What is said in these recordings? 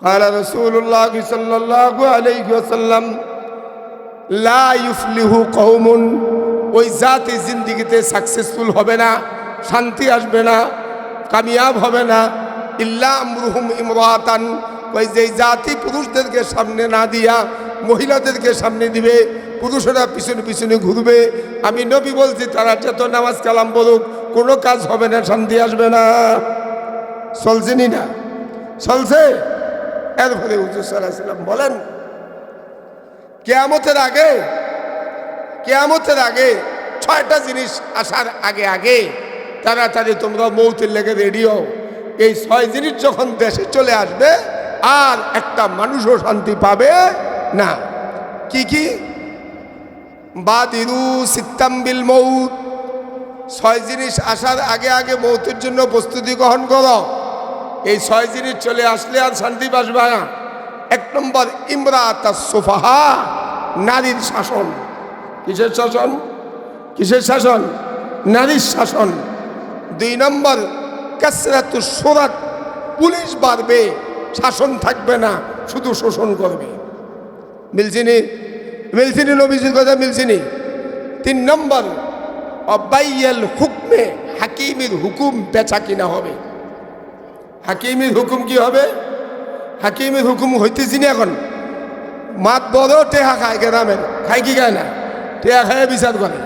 قال رسول الله صلى الله عليه وسلم لا يفلح قوم ওই জাতি জিন্দেগিতে সাকসেসফুল হবে না, শান্তি আসবে না, কামিয়াব হবে না। ইল্লা আমরুহুম ইমরাতান, ওই যে জাতি পুরুষদেরকে সামনে না দিয়া মহিলাদেরকে সামনে দিবে, পুরুষেরা পিছনে পিছনে ঘুরবে। আমি নবী বলছি তারা যত নামাজ কালাম বলুক কোনো কাজ হবে না, শান্তি আসবে না। চলছেনি না? চলছে। এরপরে হুজুর সাল্লাল্লাহু আলাইহি ওয়াসাল্লাম বলেন কিয়ামতের আগে 6টা জিনিস আসার আগে আগে তাড়াতাড়ি তোমরা মৌতের লেগে রেডি হও। এই 6 জিনিস যখন দেশে চলে আসবে আর একটা মানুষও শান্তি পাবে না। কি কি? বাদিরু সিত্তাম বিল মৌত, 6 জিনিস আসার আগে আগে মৌতের জন্য প্রস্তুতি গ্রহণ করো। এই 6 জিনিস চলে আসলে আর শান্তি পাবে না। 1 নম্বর ইমরাতাস সুফাহা, নারীর শাসন। কিসের শাসন? কিসের শাসন? নারীর শাসন। 2 নম্বর কাসরাতুস সুরাত, পুলিশ বাড়বে, শাসন থাকবে না, শুধু শোষণ করবে। মিলছিনি? মিলছিনি? নবীজির কথা মিলছিনি? 3 নম্বর অবাইয়াল হুকমে, হাকিমের হুকুম বেচা কিনা হবে। হাকিমের হুকুম কি হবে? হাকিমের হুকুম হইতেছি না এখন। মাত বড় টেহা খায়, গ্রামের খায় কি খায় না? টেহা খায় বিচার করে।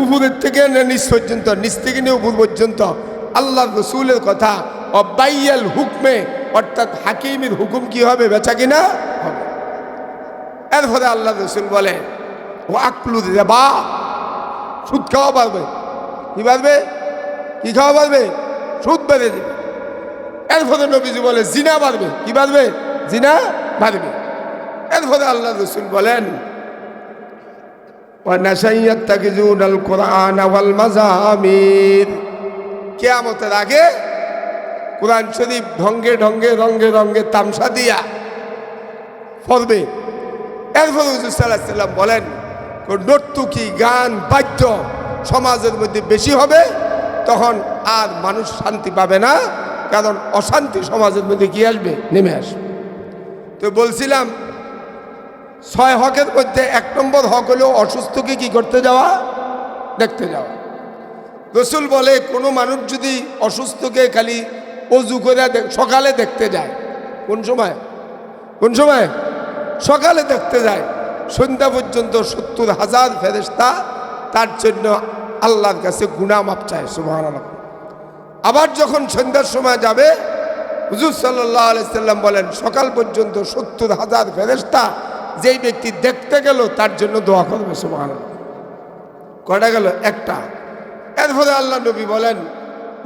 উপরের থেকে নিচ পর্যন্ত, নিচ থেকে নিয়ে উপর পর্যন্ত আল্লাহ রসুলের কথা অবাইয়াল হুকমে, অর্থাৎ হাকিমের হুকুম কি হবে? বেচা কিনা হবে। এরপরে আল্লাহ রসুল বলে ও আকলু রিবা, সুদ খাওয়া পারবে। কি পারবে? কি খাওয়া পারবে? সুদ বেড়ে দেবে। এরপরে নবীজি বলে জিনা বাড়বে। কি বাড়বে? জিনা বাড়বে। এরপরে আল্লাহ রসুল বলেন ওয়ানাশাইয়াত্তাকিজুনাল কুরআন ওয়াল মাযামির, কিয়ামতের আগে কোরআন শরীফ ঢঙ্গে ঢঙ্গে রঙ্গে রঙ্গে তামসা দিয়া পড়বে। এরপরে হুজুর সাল্লাল্লাহু আলাইহি ওয়াসাল্লাম বলেন নর্তকী, গান, বাদ্য সমাজের মধ্যে বেশি হবে, তখন আর মানুষ শান্তি পাবে না, কারণ অশান্তি সমাজের মধ্যে কি আসবে? নেমে আসবে। তো বলছিলাম 6 হকের মধ্যে 1 নম্বর হক হলো অসুস্থকে কি করতে যাওয়া? দেখতে যাওয়া। রসুল বলে কোনো মানুষ যদি অসুস্থকে খালি অজু করে সকালে দেখতে যায়, কোন সময়? কোন সময়? সকালে দেখতে যায়, সন্ধ্যা পর্যন্ত 70,000 ফেরেশতা তার জন্য আল্লাহর কাছে গুনাহ মাপ চায়। সুবহানাল্লাহ। আবার যখন সন্ধ্যার সময় যাবে, হুজুর সাল্লাল্লাহু আলাইহি সাল্লাম বলেন সকাল পর্যন্ত 70,000 ফেরেশতা যেই ব্যক্তি দেখতে গেল তার জন্য দোয়া করবে। সুবহানাল্লাহ। কয়টা গেল? একটা। এরপরে আল্লাহ নবী বলেন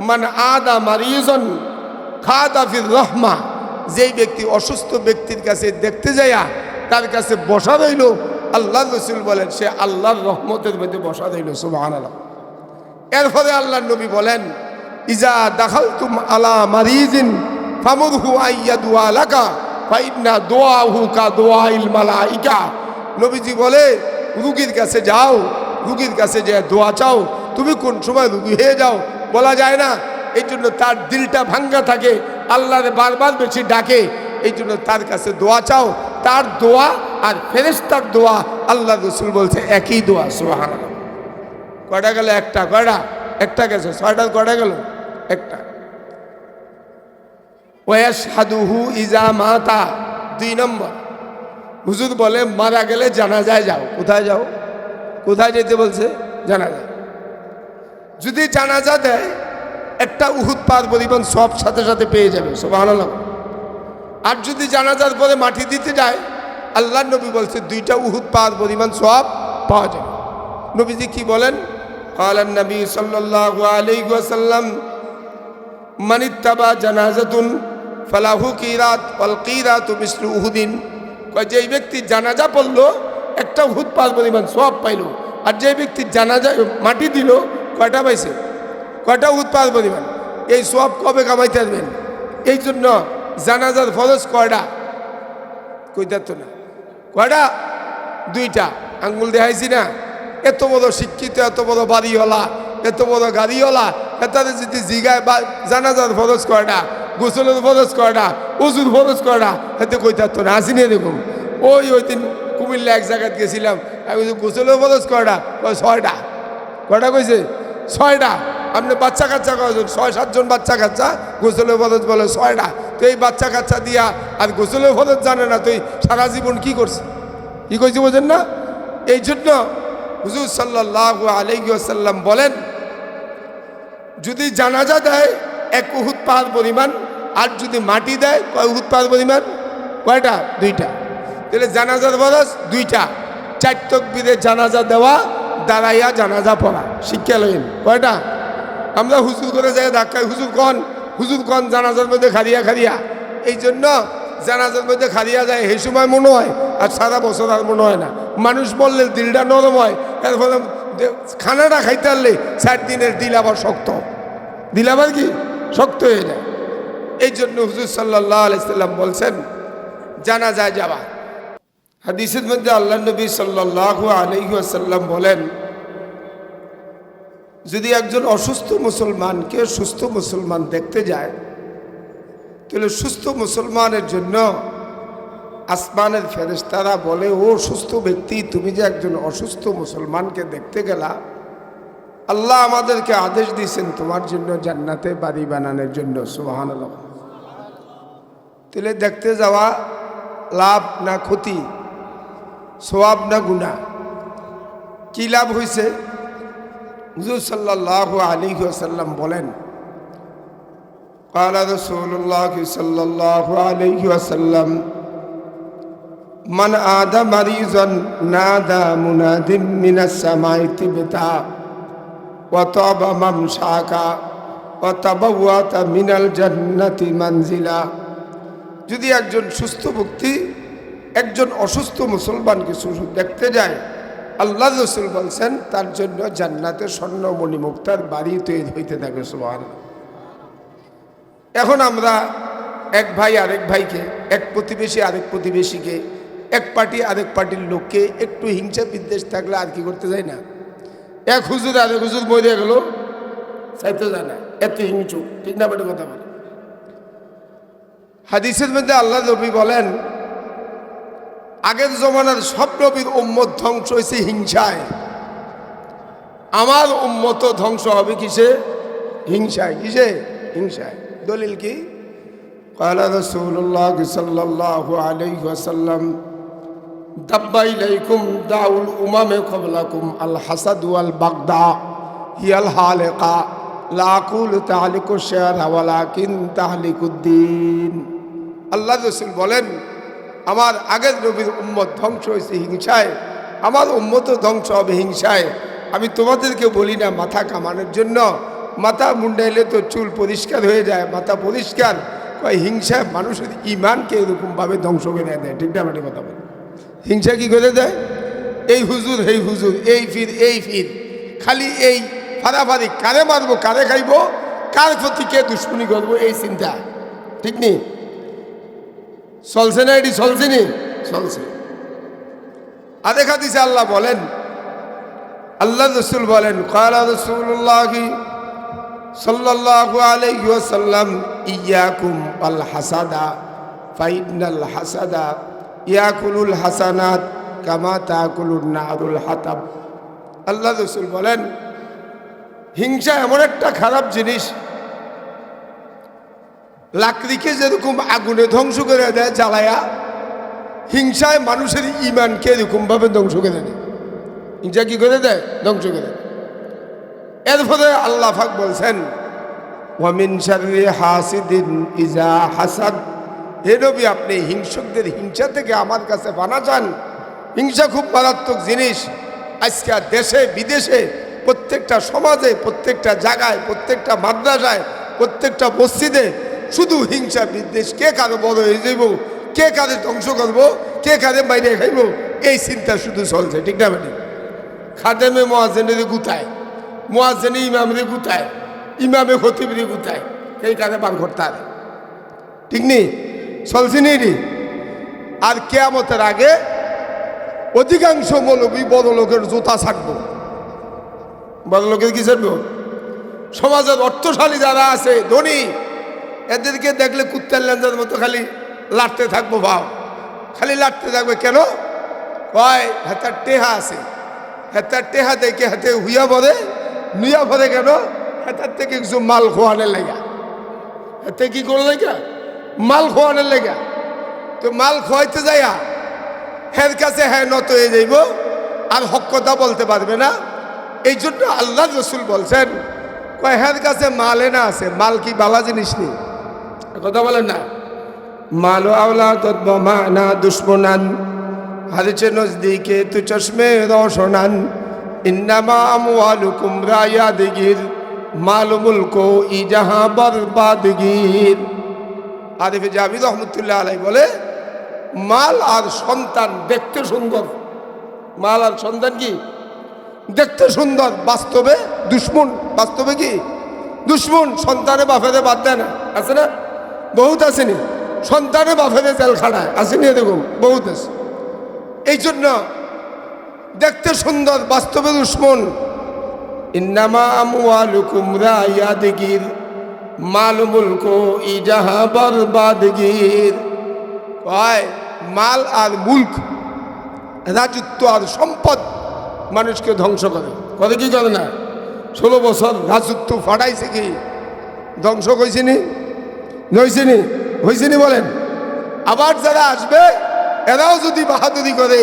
মান আদা মারিজন খাদা ফির রহমা, যেই ব্যক্তি অসুস্থ ব্যক্তির কাছে দেখতে যায়া তার কাছে বসা রইল, আল্লাহ রসুল বলেন সে আল্লাহর রহমতের মধ্যে বসা রইল। সুবহানাল্লাহ। এরপরে আল্লাহ নবী বলেন ইজা দাখালতুম আলা মারিজিন ফামুরহু আইয়াদু আলাকা ফাইন্না দুআহু কা দুআইল মালাইকা। নবীজি বলে রুগীর কাছে যাও, রুগীর কাছে যে দোয়া চাও। তুমি কোন সময় রুগী হয়ে যাও বলা যায় না, এই জন্য তার দিলটা ভাঙ্গা থাকে, আল্লাহরে বারবার বেশি ডাকে, এই জন্য তার কাছে দোয়া চাও। তার দোয়া আর ফেরেশতার দোয়া আল্লাহ রসুল বলছে একই দোয়া। সুবহানাল্লাহ। কয়টা গেল? একটা। কয়টা? একটা গেছে। 6টার কয়টা গেল? একটা। ওয়াশহাদুহু ইজা মাতা, 2 নম্বর হুজুর বলে মারা গেলে জানাজায় যাও। কোথায় যাও? কোথায় যেতে বলছে? জানাজায়। যদি জানাজা দেয় একটা উহুদ পাহাড় পরিমাণ সব সাথে সাথে পেয়ে যাবে। সুবহানাল্লাহ। আর যদি জানাজার পরে মাটি দিতে যায়, আল্লাহ নবী বলছে 2টা উহুদ পাহাড় পরিমাণ সব পাওয়া যাবে। নবীজি কি বলেন? ক্বালান নবী সাল্লাল্লাহু আলাইহি ওয়াসাল্লাম মানিত্তাবা জানাজাতুন ফালাহু কিরাত ওয়াল কিরাতু মিসলু উহুদিন। কয় যেই ব্যক্তি জানাজা পড়লো একটা উহুদ পাহাড় পরিমাণ সব পাইলো, আর যে ব্যক্তি জানাজা মাটি দিল কয়টা পাইছে? কয়টা উহুদ পাহাড় পরিমাণ? এই সব কবে কামাইতে আসবেন? এই জন্য জানাজার ফরজ কয়টা? কইতা তো না। কয়টা? 2টা। আঙ্গুল দেখাইছি না? এত বড় শিক্ষিত, এত বড় বাড়িওয়ালা, এত বড় গাড়িওয়ালা, এটাতে যদি জিগায় বা জানাজার ফরজ কয়টা? গোসলের ফরজ কয়টা, ওজুর ফরজ কয়টা, হাতে কই থাকতো না, আসিনি এরকম। ওই দিন কুমিল্লা এক জায়গায় গেছিলাম, আমি গোসলের ফরজ কয়টা, কয় 6টা। কয়টা কইছে? 6টা। আপনি বাচ্চা কাচ্চা কয়জন? 6-7 জন বাচ্চা কাচ্চা, গোসলের ফরজ বলে 6টা। তো এই বাচ্চা কাচ্চা দিয়া আর গোসলের ফরজ জানে না, তুই সারা জীবন কি করছে? কি কইছে বোঝেন না? এই জন্য হুজুর সাল্লাল্লাহু আলাইহি ওয়াসাল্লাম বলেন, যদি জানাজা দেয় 1 উহুদ পাহাড় পরিমাণ, আর যদি মাটি দেয় কয় উহুদ পাহাড় পরিমাণ? কয়টা? 2টা। তাহলে জানাজার ফরজ 2টা। 4 তাকবীরে জানাজা দেওয়া, দাঁড়াইয়া জানাজা পড়া। শিক্ষা লইন কয়টা? আমরা হুজুর করে যাই ধাক্কায়, হুজুর কন জানাজার মধ্যে খারিয়া। এই জন্য জানাজার মধ্যে খারিয়া যায়, এই সময় মনে হয়, আর সারা বছর আর মনে হয় না। মানুষ বললে দিলটা নরম হয়, এর ফলে খানাটা খাইতে পারলে 4 দিনের দিল আবার শক্ত, দিল আবার কি শক্ত হয়ে যায়। এই জন্য হুজুর সাল্লাল্লাহু আলাইহি সাল্লাম বলছেন জানাজায় যাওয়া। হাদিসের মধ্যে আল্লাহ নবী সাল্লাল্লাহু আলাইহি ওয়াসাল্লাম বলেন, যদি একজন অসুস্থ মুসলমানকে সুস্থ মুসলমান দেখতে যায়, তাহলে সুস্থ মুসলমানের জন্য আসমানের ফেরেশতারা বলে, ও সুস্থ ব্যক্তি, তুমি যে একজন অসুস্থ মুসলমানকে দেখতে গেলা, আল্লাহ আমাদেরকে আদেশ দিয়েছেন তোমার জন্য জান্নাতে বাড়ি বানানোর জন্য। সুবহানাল্লাহ। তাহলে দেখতে যাওয়া লাভ না ক্ষতি, সওয়াব না গুনাহ? কি লাভ হয়েছে? হুজুর সাল্লাল্লাহু আলাইহি ওয়াসাল্লাম বলেন, قال رسول الله صلى الله عليه وسلم من عاد مريضا نادى مناد من السماء تبتا وطاب ممشاك وتبوأت من الجنة منزلا। যদি একজন সুস্থ ব্যক্তি একজন অসুস্থ মুসলমানকে দেখতে যায়, আল্লাহ রাসূল বলছেন তার জন্য জান্নাতে স্বর্ণমণি মুক্তার বাড়ি তৈরি হইতে থাকে। সুবহানাল্লাহ। এখন আমরা এক ভাই আরেক ভাইকে, এক প্রতিবেশী আরেক প্রতিবেশীকে, এক পার্টি আরেক পার্টির লোককে একটু হিংসা বিদ্বেষ থাকলে আর কি করতে যায় না? এক হুজুর আরেক হুজুর মরে গেল, চাইতে যায় না, এত হিংসু। ঠিক না? বেটা কথা বলে। হাদিসের মধ্যে আল্লাহ নবী বলেন, আগের জমানার সব নবীর উম্মত ধ্বংস হয়েছে হিংসায়, আমার উম্মত ধ্বংস হবে কিসে? হিংসায়। কিসে? হিংসায়। দলিল কি? قال رسول الله صلى الله عليه وسلم دب إليكم داء الأمم قبلكم الحسد والبغضاء هي الحالقة لا أقول تهلك الشعر ولكن تهلك الدين। আল্লাহ রাসূল বলেন, আমার আগের নবীর উম্মত ধ্বংস হয়েছে হিংসায়, আমার উম্মতও ধ্বংস হবে হিংসায়। আমি তোমাদেরকে বলি না মাথা কামানোর জন্য, মাথা মুন্ডাইলে তো চুল পরিষ্কার হয়ে যায়, মাথা পরিষ্কার। হিংসায় মানুষের ইমানকে এরকমভাবে ধ্বংস করে দেয়। ঠিক না? মানে কথা বলে, হিংসা কি করে দেয়? এই হুজুর, এই হুজুর, এই ফির, এই ফির, খালি এই ফারাফারি, কারে মারবো, কারে খাইবো, কার প্রতি কে দুশ্মনী করবো, এই চিন্তা। ঠিক নেই? চলছে না? এটি চলছে নি? চলছে। আরেক হাদিসে আল্লাহ বলেন, আল্লাহ রাসূল বলেন, ক্বালা রাসূলুল্লাহি সাল্লাল্লাহু আলাইহি ওয়াসাল্লাম ইয়াকুম আল হাসাদা ফাইনাল হাসাদা ইয়াকুলুল হাসানাত কামা তাকুলুন নারুল হাতাব। আল্লাহ রাসূল বলেন, হিংসা এমন একটা খারাপ জিনিস, লাকড়িকে যেরকম আগুনে ধ্বংস করে দেয় জ্বালায়া, হিংসায় মানুষের ইমানকে এরকমভাবে ধ্বংস করে দেয়। হিংসা কি করে দেয়? ধ্বংস করে দেয়। এরপরে আল্লাহ পাক বলছেন, ওয়ামিন শাররি হাসিদিন ইজা হাসাদ। হে নবী, আপনি হিংসকদের হিংসা থেকে আমার কাছে পানা চান। হিংসা খুব মারাত্মক জিনিস। আজকে দেশে বিদেশে, প্রত্যেকটা সমাজে, প্রত্যেকটা জায়গায়, প্রত্যেকটা মাদ্রাসায়, প্রত্যেকটা মসজিদে শুধু হিংসা বিদ্বেষ, কে কারো বড় হয়ে যাইব, কে কারে ধ্বংস করবো, কে কারে বাইরে খাইব, এই চিন্তা শুধু চলছে। ঠিক না? মানে খাদেমে মুয়াজ্জিনের গুতায়, মুয়াজ্জিনে ইমামরে গুতায়, ইমামে খতিবরে গুতায়, এই কারে বার করতে হবে। ঠিক নেই? চলছে নি? আর কিয়ামতের আগে অধিকাংশ মৌলবী বড় লোকের জুতা ছাড়বো। বড় লোকের কি ছাড়বো? সমাজের অর্থশালী যারা আছে, ধনী, এদেরকে দেখলে কুত্তার লেন্দার মতো খালি লাটতে থাকবো ভাও, খালি লাটতে থাকবে। কেন? কয় হাতার টেহা আছে, হাতার টেহা দেখে হাতে হুইয়া ভরে, নুইয়া ভরে। কেন? হাতার থেকে কিছু মাল খোয়ানোর লেগা, হাতে কি করে লেগা? মাল খোয়ানোর লেগা। তো মাল খোয়াইতে যাইয়া হের কাছে হ্যাঁ নত হয়ে যাইব, আর হক কথা বলতে পারবে না। এই জন্য আল্লাহ রসুল বলছেন, কয় হের কাছে মাল এনা আছে, মাল কি বালা জিনিস নেই, কথা বলেন না। মাল আওলা তৎবমানা দুশ্মনান হারিছে নজদিকে তু চশমে রোশনান ইন্নামা আমওয়ালুকুম রায়াদিগির মাল মুলকো ইজাহা বরবাদগির। আরিফে জামিল রহমতুল্লাহ আলাইহি বলে, মাল আর সন্তান দেখতে সুন্দর, মাল আর সন্তান কি দেখতে সুন্দর, বাস্তবে দুশ্মন। বাস্তবে কি দুশ্মন? সন্তানে বাপেরে বাদ দেয় না, আছে না? বহুত আসেনি। সন্তানে বাপেরে জেল খাড়ায়, আসেনি? এরকম বহুত আছে। এই জন্য দেখতে সুন্দর, বাস্তবে দুশ্মন। ইন্নামা আমওয়ালুকুম রায়াদিগির মাল মুলকো ইজাহা বরবাদগির। কয় মাল আর মুলক, রাজত্ব আর সম্পদ মানুষকে ধ্বংস করে। করে কি করে না? 16 বছর রাজত্ব ফাটাইছে, কি ধ্বংস হয়েছিনি? নইছেনি? হয়েছিনি বলেন? আবার যারা আসবে এরাও যদি বাহাদুরি করে,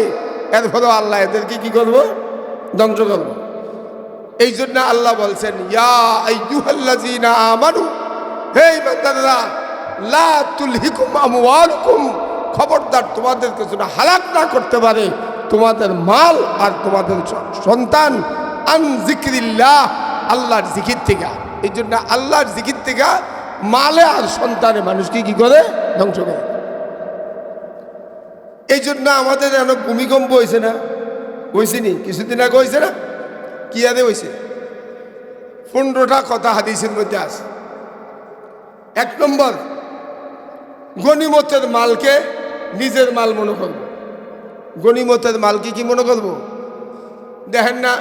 এর ফলে আল্লাহ এদেরকে কি করবো? ধ্বংস করব। এই জন্য আল্লাহ বলছেন, ইয়া আইয়ুহাল্লাযীনা আমানু, হে ইমানদাররা, লা তুলহিকুম আমওয়ালুকুম, খবরদার তোমাদেরকে যেন হালাক না করতে পারে তোমাদের মাল আর তোমাদের সন্তান, আন যিকরিল্লাহ, আল্লাহর জিকির থেকে। এই জন্য আল্লাহর জিকির থেকে মালে আর সন্তানে মানুষকে কি করে? ধ্বংস করে। এই জন্য আমাদের যেন ভূমিকম্প হয়েছে না? হয়েছেনি? কিছুদিন আগে হয়েছে না? কি আদে হয়েছে? 15টা কথা হাদিসের মধ্যে আছে। 1 নম্বর, গনিমতের মালকে নিজের মাল মনে করব। গনিমতের মালকে কি মনে করব? দেখেন না,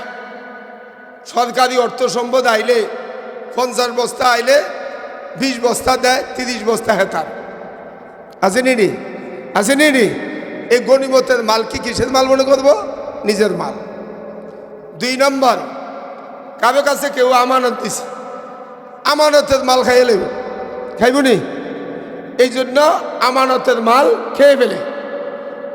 সরকারি অর্থ সম্পদ আইলে 50 বস্তা আইলে 20 বস্তা দেয়, 30 বস্তা হেতার, আসেনি নি? আসেনি নি? এই গনিমতের মাল কি কিসের মাল মনে করব? নিজের মাল। 2 নম্বর, কারো কাছে কেউ আমানত দিছে, আমানতের মাল খাইয়ে নেব, খাইব নি? এই জন্য আমানতের মাল খেয়ে ফেলে,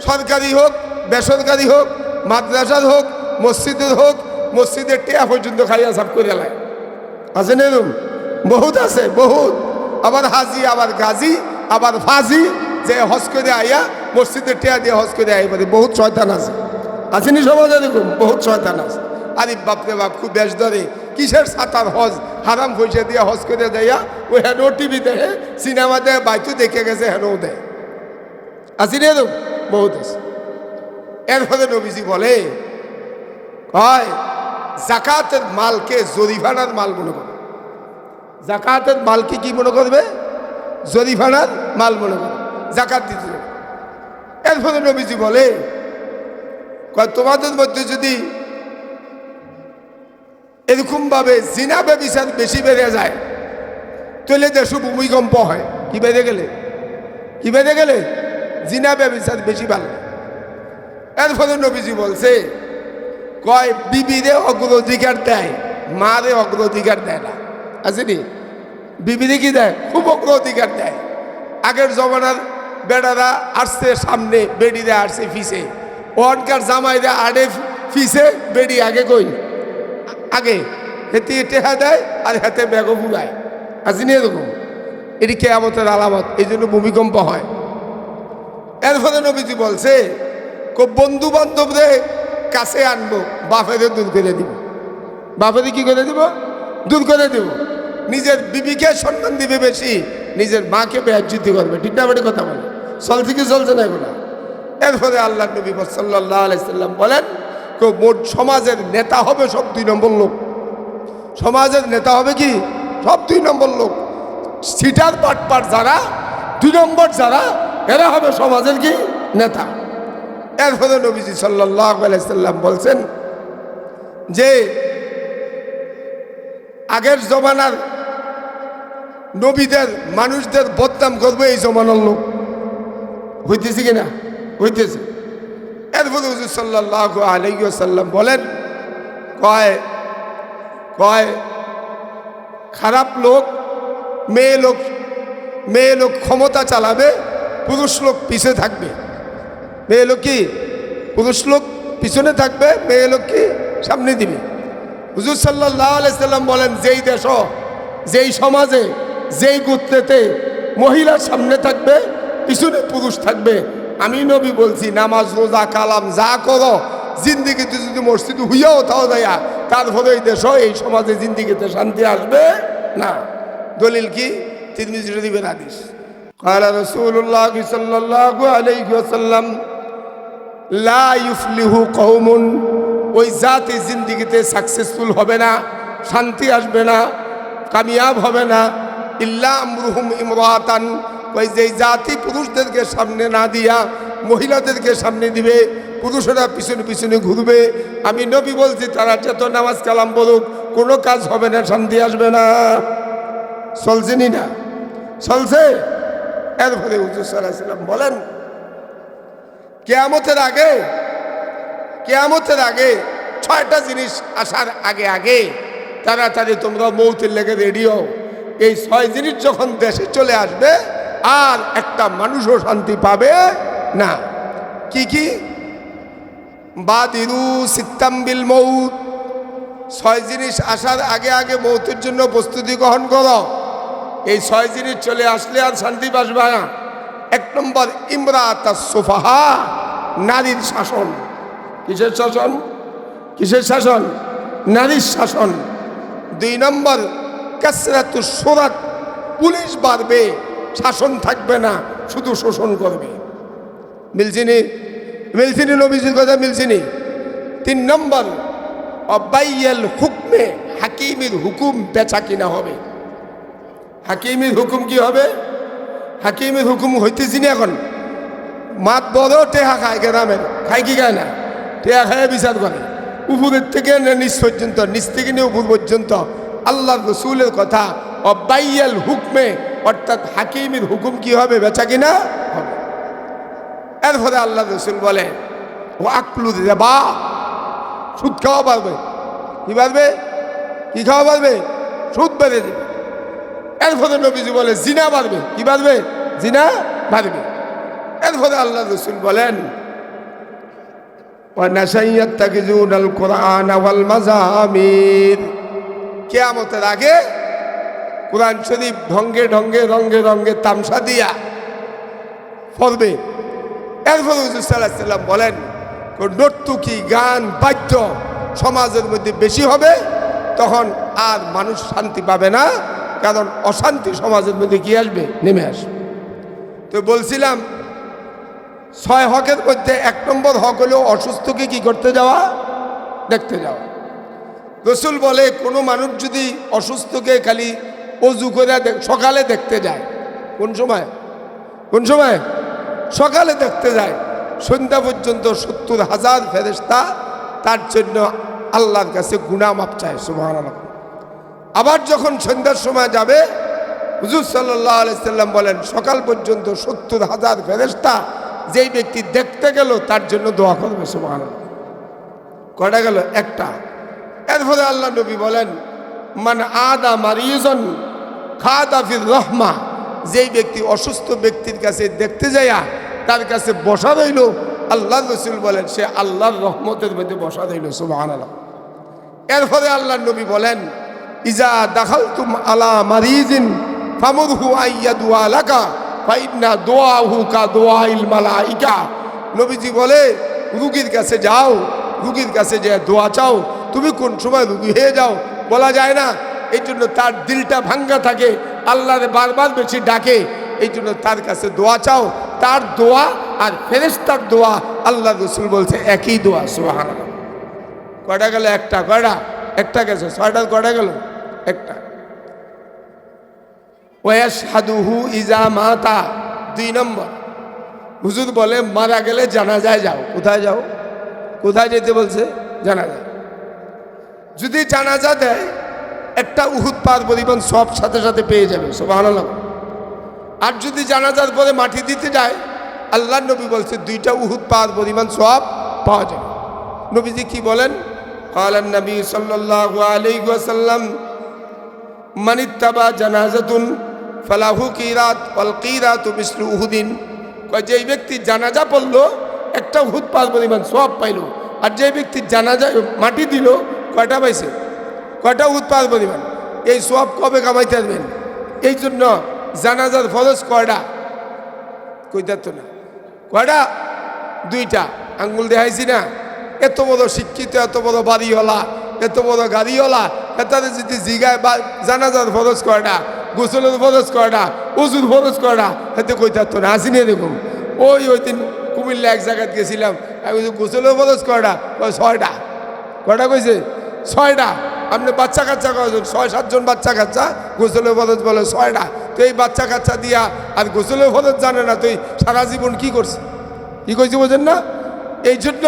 সরকারি হোক বেসরকারি হোক, মাদ্রাসার হোক মসজিদের হোক, মসজিদের টেয়া পর্যন্ত খাইয়া সাফ করে এলায়। আছে না এরকম? বহুত আছে, বহুত। আবার হাজি, আবার গাজী, আবার ফাজি, যে হজ করে আইয়া মসজিদের টেয়া দিয়ে হজ করে আই, বহুত শয়তান আছে। আসেনি সমাজ এরকম? বহুত শয়তান আছে। আরে বাপরে বাপ, খুব বেশ ধরে কিসের সাঁতার হজ, হারাম পয়সা দিয়ে হজ করে দেয়া, ওই হেন টিভি দেখে, সিনেমা দেয়, বাইতু দেখে গেছে, হেনও দেয়। আসি রে এরকম? বহুত আছে। এর ফলে নবীজি বলে, হয় জাকাতের মালকে জরিফানার মাল মনে করবে। জাকাতের মালকে কি মনে করবে? জরিফানার মাল মনে করবে, জাকাত দিতে হবে। এর ফলে নবীজি বলে, তোমাদের মধ্যে যদি এরকমভাবে জিনা ব্যভিচার বেশি বেড়ে যায়, তাহলে দেশে ভূমিকম্প হয়। কি বেড়ে গেলে? কি বেড়ে গেলে? জিনা ব্যভিচার বেশি ভালো। এর ফলে নবীজি বলছে, কয় বিবিরে অগ্রাধিকার দেয়, মারে অগ্রাধিকার দেয় না। আসেনি? বিবিরে কি দেয়? খুব অগ্রাধিকার দেয়। আগের জমানার বেড়ারা আসছে সামনে, বেডিরে আসছে ফিসে, ওয়ানকার জামাইরা আড়ে ফিসে, বেডি আগে কই আগে, হেতে টেহা দেয় আর হাতে ব্যাগও ফুগায়। আসেনি এরকম? এটি কিয়ামতের আলামত। এই জন্য ভূমিকম্প হয়। এর ফলে নবীজি বলছে, বন্ধু বান্ধবদের কাছে আনবো, বাপেরে দূর করে দিব। বাপেরে কি করে দিব? দূর করে দিব। নিজের বিবিকে সম্মান দিবে বেশি, নিজের মাকে বেয়াজ্জতি করবে। ঠিক না? বেটি কথা বলে চলছে কি চলছে না এগুলো? এর ফলে আল্লাহ নবী সাল্লাল্লাহু আলাইহি সাল্লাম বলেন, মোট সমাজের নেতা হবে সব 2 নম্বর লোক। সমাজের নেতা হবে কি? সব 2 নম্বর লোক। সিটার পাটপাট যারা 2 নম্বর যারা, এরা হবে সমাজের কি? নেতা। এর ফলে নবীজি সাল্লাল্লাহু আলাইহি সাল্লাম বলছেন যে আগের জমানার নবীদের মানুষদের বদনাম করবে এই জমানার লোক হইতেছে কিনা হইতেছে। এরপরে হুজুর সাল্লাল্লাহু আলাইহি ওয়াসাল্লাম বলেন কয় কয় খারাপ লোক মেয়ে লোক ক্ষমতা চালাবে, পুরুষ লোক পিছে থাকবে। মেয়ে লোক কি পুরুষ লোক পিছনে থাকবে, মেয়ে লোক কি সামনে দিবে। হুজুর সাল্লাল্লাহু আলাইহি সাল্লাম বলেন যেই দেশ যেই সমাজে যেই গোত্রেতে মহিলার সামনে থাকবে পিছনে পুরুষ থাকবে, আমি নবী বলছি নামাজ রোজা কালাম যা করো জিন্দিগিতে যদি মসজিদ হইয়াও তাও দেয়া, তারপরে এই দেশ এই সমাজে জিন্দিগিতে শান্তি আসবে না। দলিল কি? তিরমিজি শরীফের হাদিস। ক্বালা রাসূলুল্লাহ সাল্লাল্লাহু আলাইহি ওয়াসাল্লাম লা ইউফলিহু কওমুন, ওই জাতি জিন্দিগিতে সাকসেসফুল হবে না, শান্তি আসবে না, কামিয়াব হবে না, ইল্লা আমরুহুম ইমরাতান, ওই যে জাতি পুরুষদেরকে সামনে না দিয়া মহিলাদেরকে সামনে দিবে, পুরুষেরা পিছনে পিছনে ঘুরবে, আমি নবী বলছি তারা যত নামাজ কালাম বলুক কোনো কাজ হবে না, শান্তি আসবে না। চলছেনি না? চলছে। এরপরে হুজুর সাল্লাল্লাহু আলাইহি ওয়াসাল্লাম বলেন কিয়ামতের আগে 6টা জিনিস আসার আগে তাড়াতাড়ি তোমরা মৌতের লেগে রেডি হও। এই 6 জিনিস যখন দেশে চলে আসবে আর একটা মানুষও শান্তি পাবে না। কি কি? বাদিরু সিত্তাম বিল মৌত, 6 জিনিস আসার আগে মৌতের জন্য প্রস্তুতি গ্রহণ করো। এই 6 জিনিস চলে আসলে আর শান্তি পাসবে না। 1 নম্বর ইমরাতাস সুফাহা, নারীর শাসন। কিসের শাসন? কিসের শাসন? নারীর শাসন। 2 নম্বর কাসরাতুস সুরাত, পুলিশ বাড়বে, শাসন থাকবে না, শুধু শোষণ করবে। মিলছিনি নবীজির কথা মিলছিনি। 3 নম্বর অবাইয়াল হুকমে, হাকিমের হুকুম বেচা কিনা হবে। হাকিমের হুকুম কি হবে? হাকিমের হুকুম হইতেছি না এখন। মাত বড় টেহা খায়, গ্রামের খায় কি খায় না? টেহা খায় বিচার করে, উপরের থেকে নিচ পর্যন্ত, নিচ থেকে নিয়ে উপর পর্যন্ত আল্লাহ রসুলের কথা অবাইয়াল হুকমে, অর্থাৎ হাকিমের হুকুম কি হবে? বেচা কিনা হবে। এরপরে আল্লাহ রসুল বলে ও আকলু রিবা, সুদ খাওয়া পারবে। কি পারবে? কি খাওয়া পারবে? সুদ বেড়ে যাবে। এরপরে নবীজি বলে জিনা বাড়বে। কি বাড়বে? জিনা বাড়বে। এরপরে আল্লাহ রসুল বলেন ওয়ানাশাইয়াত্তাকিজুনাল কুরআন ওয়াল মাযামির, কিয়ামতের আগে কোরআন শরীফ ঢঙ্গে ঢঙ্গে রঙ্গে রঙ্গে তামসা দিয়া পড়বে। এরপরে হুজুর সাল্লাল্লাহু আলাইহি ওয়াসাল্লাম বলেন নর্তকী গান বাদ্য সমাজের মধ্যে বেশি হবে, তখন আর মানুষ শান্তি পাবে না, কারণ অশান্তি সমাজের মধ্যে কি আসবে? নেমে আসবে। তো বলছিলাম 6 হকের মধ্যে 1 নম্বর হক হলো অসুস্থকে কি করতে যাওয়া? দেখতে যাওয়া। রসুল বলে কোনো মানুষ যদি অসুস্থকে খালি অজু করে সকালে দেখতে যায়, কোন সময়? সকালে দেখতে যায়, সন্ধ্যা পর্যন্ত 70,000 ফেরেশতা তার জন্য আল্লাহর কাছে গুনাহ মাপ চায়। সুবহানাল্লাহ। আবার যখন সন্ধ্যার সময় যাবে, হুজুর সাল্লাল্লাহু আলাইহি সাল্লাম বলেন সকাল পর্যন্ত 70,000 ফেরেশতা যেই ব্যক্তি দেখতে গেল তার জন্য দোয়া করবে। সুবহানাল্লাহ। কয়টা গেল? একটা। এরপরে আল্লাহ নবী বলেন মান আদা মারিজন খাদা ফির রহমা, যেই ব্যক্তি অসুস্থ ব্যক্তির কাছে দেখতে যায়া তার কাছে বসা রইল, আল্লাহ রসুল বলেন সে আল্লাহর রহমতের মধ্যে বসা রইল। সুবহানাল্লাহ। এরপরে আল্লাহ নবী বলেন ইজা দাখালতুম আলা মারিজিন ফামুরহু আইয়াদুয়া লাকা ফাইন্না দুআহু কা দুআইল মালাইকা। নবীজি বলে রুগীর কাছে যাও, রুগীর কাছে যে দোয়া চাও। তুমি কোন সময় রুগী হয়ে যাও বলা যায় না, এই জন্য তার দিলটা ভাঙ্গা থাকে, আল্লাহরে বারবার বেশি ডাকে, এই জন্য তার কাছে দোয়া চাও। তার দোয়া আর ফেরেশতার দোয়া আল্লাহ রসুল বলছে একই দোয়া। সুবহানাল্লাহ। কয়টা গেল? একটা। কয়টা? একটা গেছে। 6টার কয়টা গেল? একটা। ওয়াশহাদুহু ইজা মাতা, 2 নম্বর হুজুর বলে মারা গেলে জানাজায় যাও। কোথায় যাও? কোথায় যেতে বলছে? জানাজা। যদি জানাজা দেয় একটা উহুদ পাহাড় পরিমাণ সব সাথে সাথে পেয়ে যাবে, সুবহানাল্লাহ। আর যদি জানাজার পরে মাটি দিতে যায়, আল্লাহ নবী বলছে 2টা উহুদ পাহাড় পরিমাণ সব পাওয়া যাবে। নবীজি কি বলেন? ক্বালান নবী সাল্লাল্লাহু আলাইহি ওয়াসাল্লাম মান ইত্তাবা জানাজাতুন ফালাহু কিরাত ওয়াল কিরাতু মিসলু উহুদিন। যেই ব্যক্তি জানাজা পড়লো একটা উহুদ পাহাড় পরিমাণ সব পাইল, আর যে ব্যক্তি জানাজা মাটি দিল কয়টা পাইছে? কয়টা উহুদ পাহাড় পরিমাণ? এই সব কবে কামাইতে আসবেন? এই জন্য জানাজার ফরজ কয়টা? কইতা তো না, কয়টা? 2টা। আঙ্গুল দেখাইছি না? এত বড় শিক্ষিত, এত বড় বাড়িওয়ালা, এত বড় গাড়িওয়ালা, এটাতে যদি জিগায় জানাজার ফরজ কয়টা, গোসলের ফরজ কয়টা, ওজুর ফরজ কয়টা, এতে কইতা তো না। আসিনি এরকম? ওই দিন কুমিল্লা এক জায়গায় গেছিলাম, আমি গোসলের ফরজ কয়টা? 6টা। কয়টা কইছে? 6টা। আপনি বাচ্চা কাচ্চা কয়জন? 6-7 জন বাচ্চা কাচ্চা, গোসলের ফরজ বলে 6টা। তো এই বাচ্চা কাচ্চা দিয়া আর গোসলের ফরজ জানে না, তুই সারা জীবন কি করছে? কি কইছে বোঝেন না? এই জন্য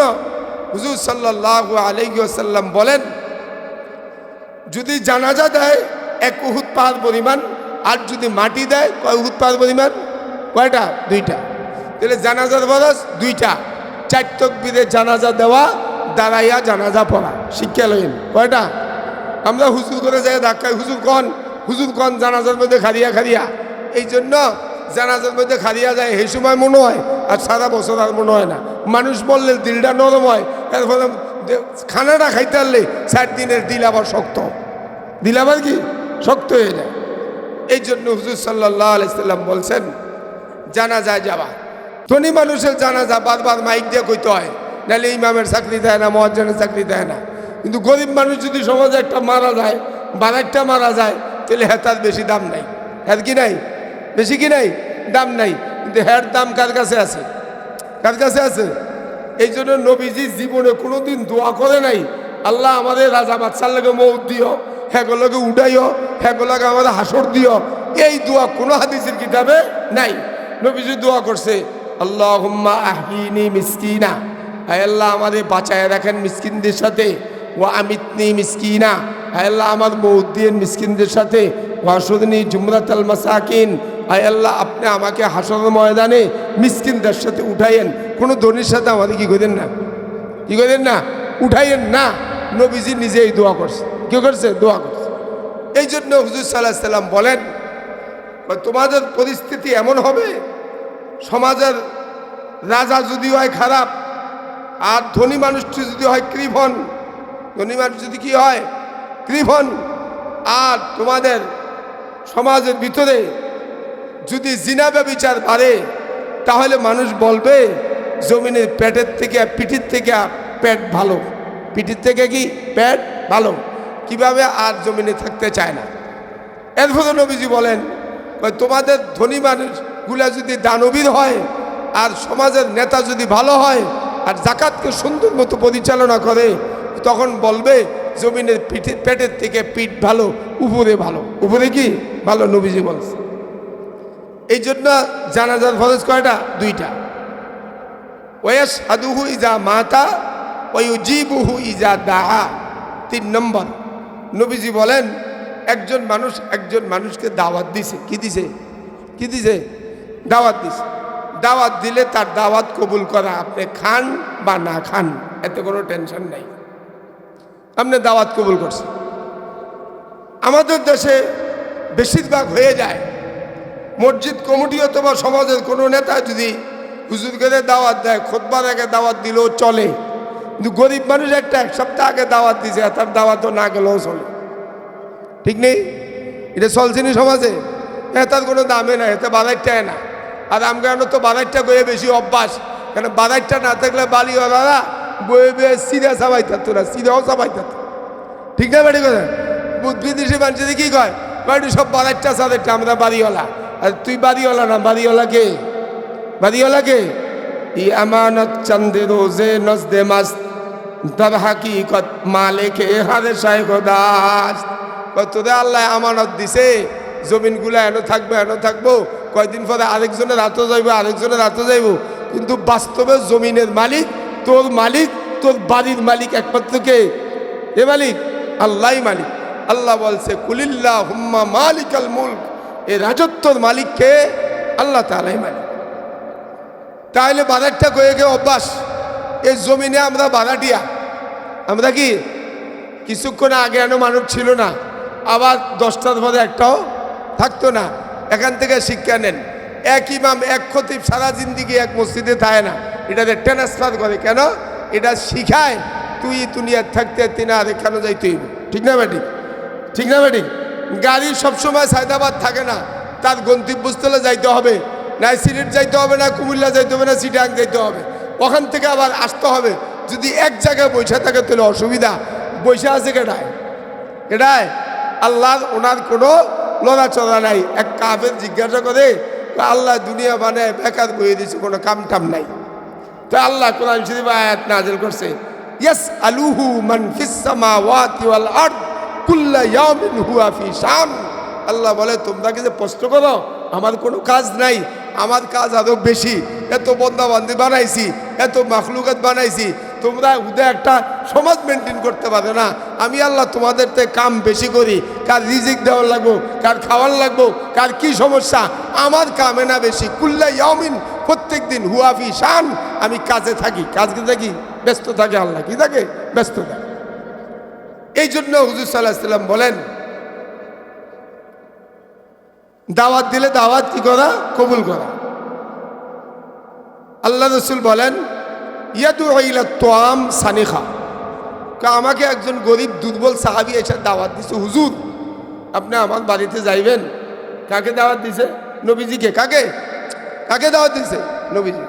হুজুর সাল্লাল্লাহু আলাইহি ওয়াসাল্লাম বলেন, যদি জানাজা দেয় 1 উহুদ পাহাড় পরিমাণ, আর যদি মাটি দেয় কয় উহুদ পাহাড় পরিমাণ? কয়টা? 2টা। তাহলে জানাজার ফরজ 2টা। 4 তাকবীরে জানাজা দেওয়া, দাঁড়াইয়া জানাজা পড়া। শিক্ষা লইন কয়টা? আমরা হুজুর করে যাই ধাক্কায়, হুজুর কন জানাজার মধ্যে খারিয়া খারিয়া। এই জন্য জানাজার মধ্যে খারিয়া যায়, এই সময় মনে হয়, আর সারা বছর আর মনে হয় না। মানুষ বললে দিলটা নরম হয়, এর ফলে খানাটা খাইতে পারলে 4 দিনের দিল আবার শক্ত, দিল আবার কি শক্ত হয়ে যায়। এই জন্য হুজুর সাল্লাল্লাহু আলাইহি সাল্লাম বলছেন, জানাজায় যাওয়া। ধনী মানুষের জানাজা বারবার মাইক দিয়ে কইতে হয়, নাহলে ইমামের চাকরি দেয় না, মুয়াজ্জিনের চাকরি দেয় না। কিন্তু গরিব মানুষ যদি সমাজে একটা মারা যায়, বারাকটা মারা যায়, তাহলে হেতার বেশি দাম নাই। হ্যাঁ কি নাই? বেশি কি নাই? দাম নাই। কিন্তু হ্যার দাম কার কাছে আছে? কার কাছে আছে? এই জন্য নবীজি জীবনে কোনোদিন দোয়া করে নাই, আল্লাহ আমাদের রাজা বাদশার লগে মৌত দিও, হ্যাগুলোকে উঠাইও, হ্যাগুলোকে আমাদের হাসর দিও। এই দোয়া কোনো হাদিসের কিতাবে নাই। নবীজি দোয়া করছে, আল্লাহুম্মা আহইনি মিসকিনা, আয় আল্লাহ আমাদের বাঁচায় রাখেন মিসকিনদের সাথে। ওয়া আমিতনি মিসকিনা, আয় আল্লাহ আমার মৌত দিয়েন মিসকিনদের সাথে। ওয়াসুদনি জুমরাতাল মাসাকিন, আয় আল্লাহ আপনি আমাকে হাসর ময়দানে মিসকিনদের সাথে উঠাইয়েন। কোনো ধনীর সাথে আমাদের কি করেন না, কি করেন না, উঠাইয়েন না। নবীজি নিজেই দোয়া করছে। কি করছে? দোয়া করছে। এই জন্য হুজুর সাল্লাল্লাহু আলাইহি সাল্লাম বলেন, তোমাদের পরিস্থিতি এমন হবে, সমাজের রাজা যদি হয় খারাপ, আর ধনী মানুষটি যদি হয় কৃপণ, ধনী মানুষ যদি কি হয়? কৃপণ। আর তোমাদের সমাজের ভিতরে যদি জিনা ব্যভিচার বাড়ে, তাহলে মানুষ বলবে জমিনের পেটের থেকে, পিঠির থেকে পেট ভালো, পিঠির থেকে কি পেট ভালো। কিভাবে? আর জমিনে থাকতে চায় না। এরপরে নবীজি বলেন, তোমাদের ধনী মানুষগুলা যদি দানবীর হয়, আর সমাজের নেতা যদি ভালো হয়, আর জাকাতকে সুন্দর মতো পরিচালনা করে, তখন বলবে জমিনের পেটের থেকে পিঠ ভালো, উপরে ভালো। উপরে কি ভালো? নবীজি বলছে। এই জন্য জানাজার ফরজ কয়টা? 2টা। ওয়াশহাদুহু ইজা মাতা ওয়া ইউজিবুহু ইজা দাআ। 3 নম্বর, নবীজি বলেন, একজন মানুষকে দাওয়াত দিছে। কি দিছে? কি দিছে? দাওয়াত দিছে। দাওয়াত দিলে তার দাওয়াত কবুল করা, আপনি খান বা না খান এতে কোনো টেনশন নাই, আপনি দাওয়াত কবুল করছেন। আমাদের দেশে বেশিরভাগ হয়ে যায়, মসজিদ কমিটি অথবা সমাজের কোনো নেতা যদি হুজুর করে দাওয়াত দেয়, খুতবার আগে দাওয়াত দিলেও চলে, কিন্তু গরিব মানুষ একটা 1 সপ্তাহ আগে দাওয়াত দিছে, তার দাওয়াতও না গেলেও চলে। ঠিক নেই? এটা চলছেনি সমাজে। তার কোনো দামে নাই, এতে বাজারটায় না। আর আমগানো তো বাজারটা গিয়ে বেশি অভ্যাস, কেন বাজারটা না থাকলে বাড়িওয়ালারা বয়ে বয়ে সিধা চাবাই থাকতো না, সিধাও চাবাই থাকতো। ঠিক না? বাড়ি কথা বিদেশি মানুষ কি কয়, বাড়ি সব বাজারটা চাঁদেরটা, আমরা বাড়িওয়ালা। আর তুই বাড়িওয়ালা না, বাড়িওয়ালাকে, বাড়িওয়ালাকে ই আমানত চন্দে রোজে নজদে মাস দর হাকিকত মালিকে হারে শাইখ দাস। তোদের আল্লাহ আমানত দিছে, জমিনগুলা এনে থাকবে, এনে থাকবো, কয়দিন পরে আরেকজনের হাতে যাইব, আরেকজনের হাতে যাইব, কিন্তু বাস্তবে জমিনের মালিক, তোর মালিক, তোর বাড়ির মালিক একমাত্র কে? এ মালিক আল্লাহই মালিক। আল্লাহ বলছে কুলিল্লাহুম্মা মালিকাল মুলক, এই রাজত্বর মালিককে আল্লাহ তাআলাই মালিক। তাহলে বাজারটা কয়ে গে অভ্যাস, এই জমিনে আমরা বাগাটিয়া, আমরা কি কিছুক্ষণ আগে আনো মানুষ ছিল না, আবার 10টার পরে একটাও থাকতো না। এখান থেকে শিক্ষা নেন। এক ইমাম এক খতিব সারা জিন্দিগি এক মসজিদে থাকে না, এটাতে ট্রান্সফার করে কেন? এটা শিখায় তুই দুনিয়ার থাকতে তিনা কেন যাইতে হইব। ঠিক না বেটি? ঠিক না বেটি? গাড়ি সবসময় সায়দাবাদ থাকে না, তার গন্তব্যস্থলে যাইতে হবে, না সিলেট যাইতে হবে, না কুমিল্লা যাইতে হবে, না চিটাং যাইতে হবে, ওখান থেকে আবার আসতে হবে। যদি এক জায়গায় বৈশা থাকে তাহলে অসুবিধা। বৈশা আছে কেটায়? কেটায়? আল্লাহর ওনার কোনো লড়াচড়া নাই। এক কাফের জিজ্ঞাসা করে, আল্লাহ দুনিয়া বানায় বেকার বইয়ে দিয়েছে, কোনো কাম টাম নাই। তো আল্লাহ কোরআন শরীফ আয়াত নাযিল করছে, ইয়াসআলুহু মান ফিস সামাওয়াতি ওয়াল আরদ কুল্লা ইয়াউমিন হুয়া ফি শান। আল্লাহ বলে তোমরা কি যে প্রশ্ন করো, আমার কোনো কাজ নাই, আমার কাজ আরো বেশি। এত বন্দাবান্দি বানাইছি, এত মাখলুকাত বানাইছি, তোমরা উদয় একটা সমাজ মেনটেন করতে পারো না। আমি আল্লাহ তোমাদের থেকে কাম বেশি করি, কার রিজিক দেওয়ার লাগবো, কার খাওয়ার লাগবো, কার কি সমস্যা, আমার কামে না বেশি। কুল্লা ইয়াউমিন, প্রত্যেক দিন হুয়াফি শান, আমি কাজে থাকি, কাজে থাকি, ব্যস্ত থাকে। আল্লাহ কি থাকে? ব্যস্ত থাকে। এই জন্য হুজুর সাল্লাল্লাহু আলাইহি ওয়াসাল্লাম বলেন, দাওয়াত দিলে দাওয়াত কি করা? কবুল করা। আল্লাহ রসুল বলেন, ইয়াদু ইলা তোয়াম সানিখা, আমাকে একজন গরিব দুর্বল সাহাবী এসে দাওয়াত দিছে, হুজুর আপনি আমার বাড়িতে যাইবেন। কাকে দাওয়াত দিছে? নবীজিকে। কাকে? কাকে দাওয়াত দিছে? নবীজি।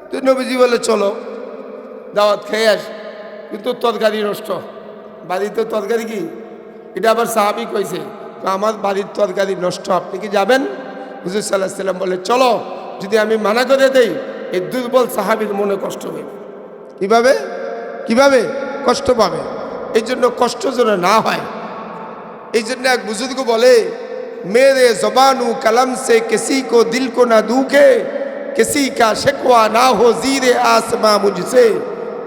তো নবীজি বলে চলো দাওয়াত খেয়ে আস, কিন্তু তরকারি নষ্ট, বাড়িতে তরকারি কি? এটা আবার সাহাবী কইছে, আমার বাড়ির তরকারি নষ্ট, আপনি কি যাবেন? হুজুর সাল্লাল্লাহু আলাইহি ওয়াসাল্লাম বলে চলো, যদি আমি মানা করে দেই এই দুর্বল সাহাবীর মনে কষ্ট হবে। কিভাবে? কিভাবে কষ্ট পাবে? এই জন্য কষ্ট যেন না হয়। এই জন্য এক বুজুর্গ বলে, মেরে জবানু কলম সে কিসি কো দিল কো না দুখে, কিসি কা শিকওয়া না হো জিরে আসমা মুঝসে।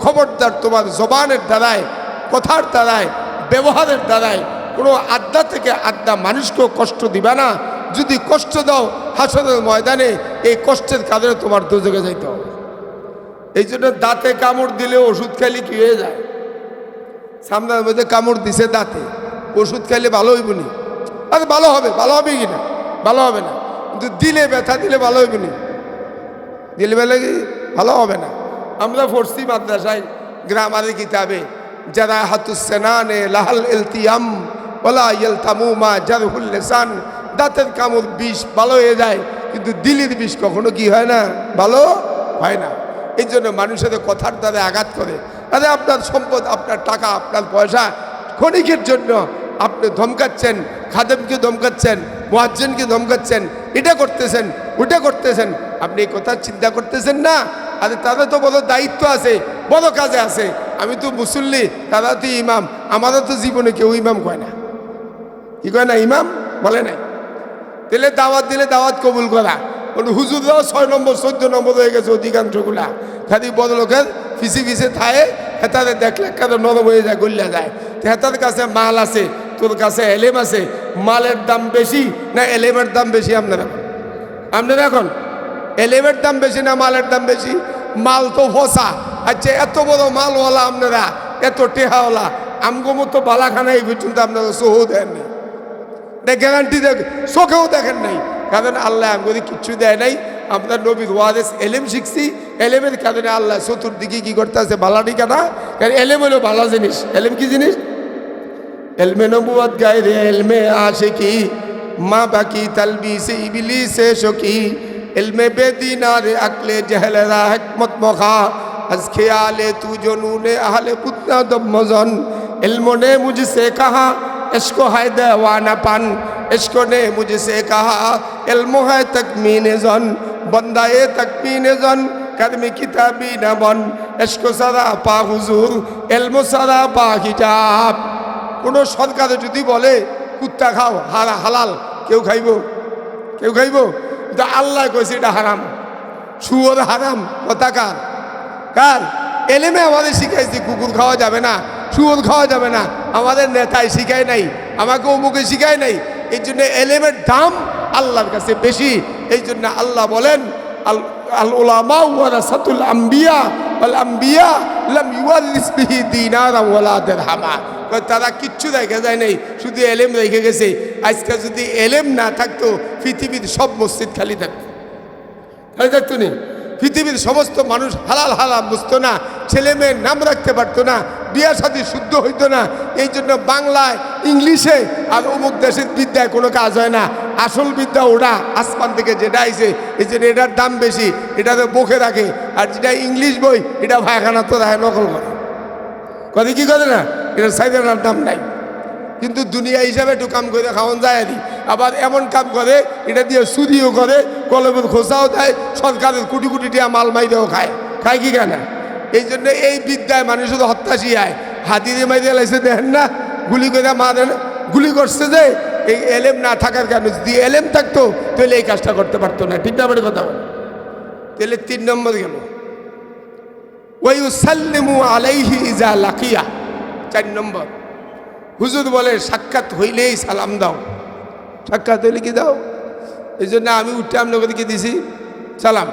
খবরদার তোমার জবানের দ্বারায়, কথার দ্বারায়, ব্যবহারের দ্বারায় কোনো আড্ডা থেকে আড্ডা মানুষকেও কষ্ট দিবা না। যদি কষ্ট দাও হাসরের ময়দানে এই কষ্টের কারণে তোমার দোজখে যাইতে হবে। এই জন্য দাঁতে কামড় দিলে ওষুধ খাইলে কি হয়ে যায়? সামনের মধ্যে কামড় দিছে দাঁতে, ওষুধ খাইলে ভালো হইব নি? আরে ভালো হবে, ভালো হবে কি না? ভালো হবে না। কিন্তু দিলে ব্যথা দিলে ভালো হইব নি? দিলে বেলে কি ভালো হবে না। আমরা পড়ছি মাদ্রাসায় গ্রামারের কিতাবে, যারা হাতুসেনানে লাহাল ইলতিয়াম ওলা ইলতামু মা জারহুল লিসান, দাঁতের কামড় বিষ ভালো হয়ে যায়, কিন্তু দিলের বিষ কখনো কি হয় না? ভালো হয় না। এই জন্য মানুষের কথার দ্বারা আঘাত করে। আরে আপনার সম্পদ, আপনার টাকা, আপনার পয়সা, ক্ষণিকের জন্য আপনি ধমকাচ্ছেন, খাদেমকে ধমকাচ্ছেন, মুয়াজ্জিনকে ধমকাচ্ছেন, এটা করতেছেন, ওটা করতেছেন, আপনি এই কথা চিন্তা করতেছেন না। আরে তাদের তো বড় দায়িত্ব আছে, বড় কাজে আছে। আমি তো মুসল্লি, তারা তো ইমাম, আমাদের তো জীবনে কেউ ইমাম কয় না। কি কয় না? ইমাম বলে নাই। তাহলে দাওয়াত দিলে দাওয়াত কবুল করা। হুজুররাও 6 নম্বর 14 নম্বর হয়ে গেছে অধিকাংশগুলা, খালি বড় লোকের ফিসে ফিসে থায়ে, হেতারে দেখলে কারো নরম হয়ে যায়, গলিয়া যায়। হেতার কাছে মাল আছে, তোর কাছে এলেম আছে, মালের দাম বেশি না এলেমের দাম বেশি? আপনারা এখন এলেমের দাম বেশি না মালের দাম বেশি? মাল তো ফসা। আচ্ছা এত বড় মালওয়ালা আপনারা, এত টেহাওয়ালা, আমগো মতো বালাখানা এই পর্যন্ত আপনারা চোখও দেননি, গ্যারান্টি দেখ চোখেও দেখেন নাই। কারণ আল্লাহ আমাদের কিচ্ছু দেয় নাই। আমরা নবীর ওয়ারিস এলেম শিখছি, এলেমের কারণে আল্লাহ চতুর্দিকে কি করতে আছে? বালাটি কানা। কারণ এলেম হলো ভালো জিনিস। এলেম কি জিনিস? এলমে নবুয়ত গায়রে এলমে আশিকি, মা বাকি তালবিসে ইবলিসে শকি, এলমে বেদিনারে আকলে জহলরা হিকমত মখা, আজ খেয়ালে তু জনুনে আহলে পুতনা দমজন। इल्म ने मुझसे कहा इश्क है दीवाना पन, इश्क ने मुझसे कहा इल्म है तकमीन जन, बंदाए तकमीन जन कर्मी किताबी न बन, इश्क सदा पा हुजूर इल्म सदा पा हिजाब। কোনো সরকারে যদি বলে কুত্তা খাও হালাল, কেউ খাইব? কেউ খাইব? কিন্তু আল্লাহ কইছে এটা হারাম, শুয়োর হারাম। কথা কার? কার? এলেমে আমাদের শিখাইছে কুকুর খাওয়া যাবে না, সুদ খাওয়া যাবে না, আমাদের নেতায় শিখায় নাই, আমাকে অমুকে শিখায় নাই। এই জন্য এলেমের দাম আল্লাহর কাছে বেশি। এই জন্য আল্লাহ বলেন আল উলামা ওয়ারাসাতুল আম্বিয়া ওয়াল আম্বিয়া লাম ইউয়ারিস বিহি দিনারান ওয়ালা দিরহামা। তারা কিচ্ছু রেখে যায় নাই, শুধু এলেম রেখে গেছে। আজকে যদি এলেম না থাকতো পৃথিবীর সব মসজিদ খালি থাকতো, খালি থাকতো নি? পৃথিবীর সমস্ত মানুষ হালাল হালাল বুঝতো না, ছেলে মেয়ের নাম রাখতে পারতো না, বিয়া শাদী শুদ্ধ হইতো না। এই জন্য বাংলায় ইংলিশে আর অমুক দেশের বিদ্যায় কোনো কাজ হয় না। আসল বিদ্যা ওটা আসমান থেকে যেটা আইছে, এই জন্য এটার দাম বেশি, এটাতে বকে রাখে। আর যেটা ইংলিশ বই এটা ভাইখানা তো রাখে, নকল করে কদি কি করে না, এটার সাইডের দাম নাই। কিন্তু দুনিয়া হিসাবে একটু কাম করে খাওয়ান যায় আর আবার এমন কাম করে এটা দিয়ে চুরিও করে, কলমের খোঁচাও দেয়, সরকারের কোটি কোটি টাকা মাল মাইরেও খায়, খায় কি কেনা? এই জন্য এই বিদ্যায় মানুষ শুধু হত্যাশি আয়, হাতিরে মাইরে লাইছে দেখেন না, গুলি করে মারে না, গুলি করছে যে এই এলেম না থাকার কারণে। যদি এলেম থাকতো তাহলে এই কাজটা করতে পারতো না, ঠিক না? বলে কথা বলে তাহলে 3 নম্বর গেল ওয়ায়ুসাল্লিমু আলাইহি ইজা লাকিয়া। 4 নম্বর হুজুর বলে সাক্ষাৎ হইলেই সালাম দাও। সাক্ষাৎ হইলে কি দাও? এই জন্য আমি উঠে আপনাকে দিছি সালাম।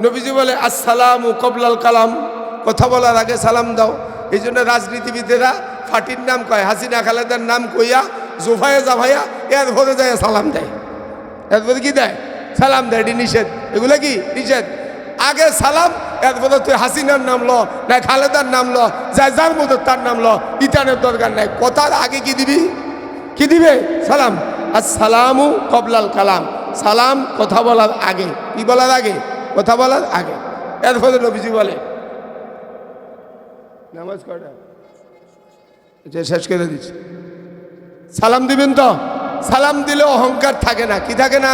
নবীজি বলে আসসালামু কবলাল কালাম, কথা বলার আগে সালাম দাও। এই জন্য রাজনীতিবিদেরা ফাটির নাম কয়, হাসিনা খালেদার নাম কইয়া জোফায়া জাফাইয়া এর ভরে যায় সালাম দেয়, এরপরে কি দেয়? সালাম দেয়। এটি নিষেধ, এগুলো কি নিষেধ? আগে সালাম, এরপরে তুই হাসিনার নাম ল না খালেদার নাম ল, যার মতো তার নাম ল, ইতানের দরকার নাই। কথার আগে কি দিবি? কি দিবে? সালাম। আসসালামু কবলাল কালাম, সালাম কথা বলার আগে। কি বলার আগে? কথা বলার আগে। এরপরে নবীজি বলে নামাজ কয়টা শেষ করে দিচ্ছি, সালাম দিবেন তো? সালাম দিলে অহংকার থাকে না। কি থাকে না?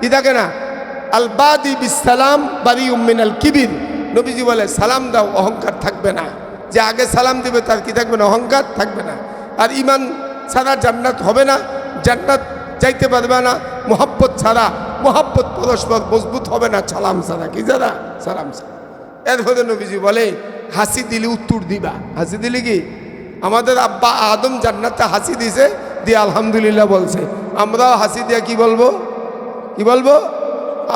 কি থাকে না? আল বাদি বিসালাম বারিউম মিনাল কিবির। নবীজি বলে সালাম দাও, অহংকার থাকবে না। যে আগে সালাম দিবে তার কি থাকবে না? অহংকার থাকবে না। আর ইমান ছাড়া জান্নাত হবে না, জান্নাত যাইতে পারবে না। মোহাব্বত ছাড়া, মোহাব্বত পরস্পর মজবুত হবে না সালাম ছাড়া। কি ছাড়া? সালাম ছাড়া। এরপরে নবীজি বলে হাসি দিলে উত্তর দিবা। হাসি দিলে কি? আমাদের আব্বা আদম জান্নাতে হাসি দিছে, দিয়ে আলহামদুলিল্লাহ বলছে। আমরাও হাসি দিয়ে কি বলবো? কি বলবো?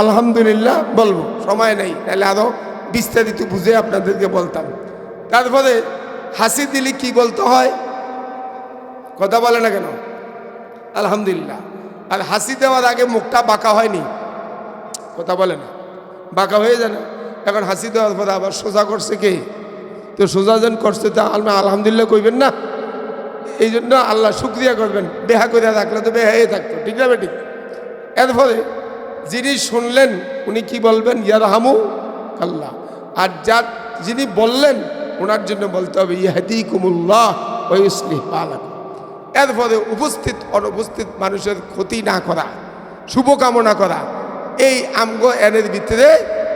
আলহামদুলিল্লাহ বলবো। সময় নেই, তাহলে আরও বিস্তারিত বুঝে আপনাদেরকে বলতাম। তারপরে হাসি দিলে কি বলতে হয়? কথা বলে না কেন? আলহামদুলিল্লাহ। আর হাসি দেওয়ার আগে মুখটা বাঁকা হয়নি, কথা বলে না, বাঁকা হয়ে যায় না। এখন হাসি দেওয়ার পরে আবার সোজা করছে কে? তো সোজা যেন করছে তা আলহামদুলিল্লাহ কইবেন না। এই জন্য আল্লাহ শুক্রিয়া করবেন। বেহা করে রাখলে তো বেহাই থাকতো, ঠিক না বেটি? এরপরে যিনি শুনলেন উনি কি বলবেন? ইয়ারহামু আল্লাহ। আর যিনি বললেন ওনার জন্য বলতে হবে ইয়াহদিকুমুল্লাহ ওয়া ইউসলিহ বালাকুম। এরপরে উপস্থিত অনুপস্থিত মানুষের ক্ষতি না করা, শুভকামনা করা। এই আমগো এনের ভিতরে,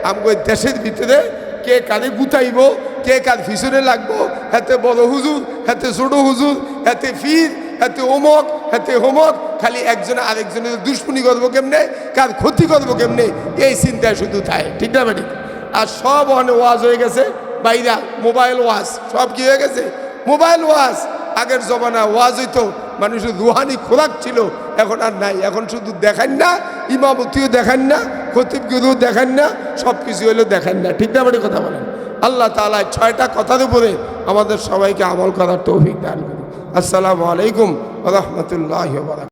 আমগো দেশের ভিতরে কে কারে গুতাইব, কে কার পিছনে লাগবো, হাতে বড় হুজুর, হাতে ছোট হুজুর, হাতে ফির, হাতে অমক, হাতে হোমক, খালি একজনে আরেকজনের দুশ্মনী করবো কেমনে, কার ক্ষতি করবো কেমনে, এই চিন্তায় শুধু থাকে, ঠিক না বেটি? আর সব অনেক ওয়াজ হয়ে গেছে বাইরা, মোবাইল ওয়াজ, সব কি হয়ে গেছে? মোবাইল ওয়াজ। আগের জমানা ওয়াজ হইতো, মানুষের রুহানি খোরাক ছিল, এখন আর নাই। এখন শুধু দেখান না, ইমামতিও দেখান না, খতিবগুরুও দেখান না, সব কিছু হইলেও দেখান না, ঠিক না বেটি? কথা বলেন। আল্লাহ তাআলা 6টা কথার উপরে আমাদের সবাইকে আমল করার তৌফিক দান করুন। আসসালামু আলাইকুম ওয়া রাহমাতুল্লাহি ওয়া বারাকাতুহু।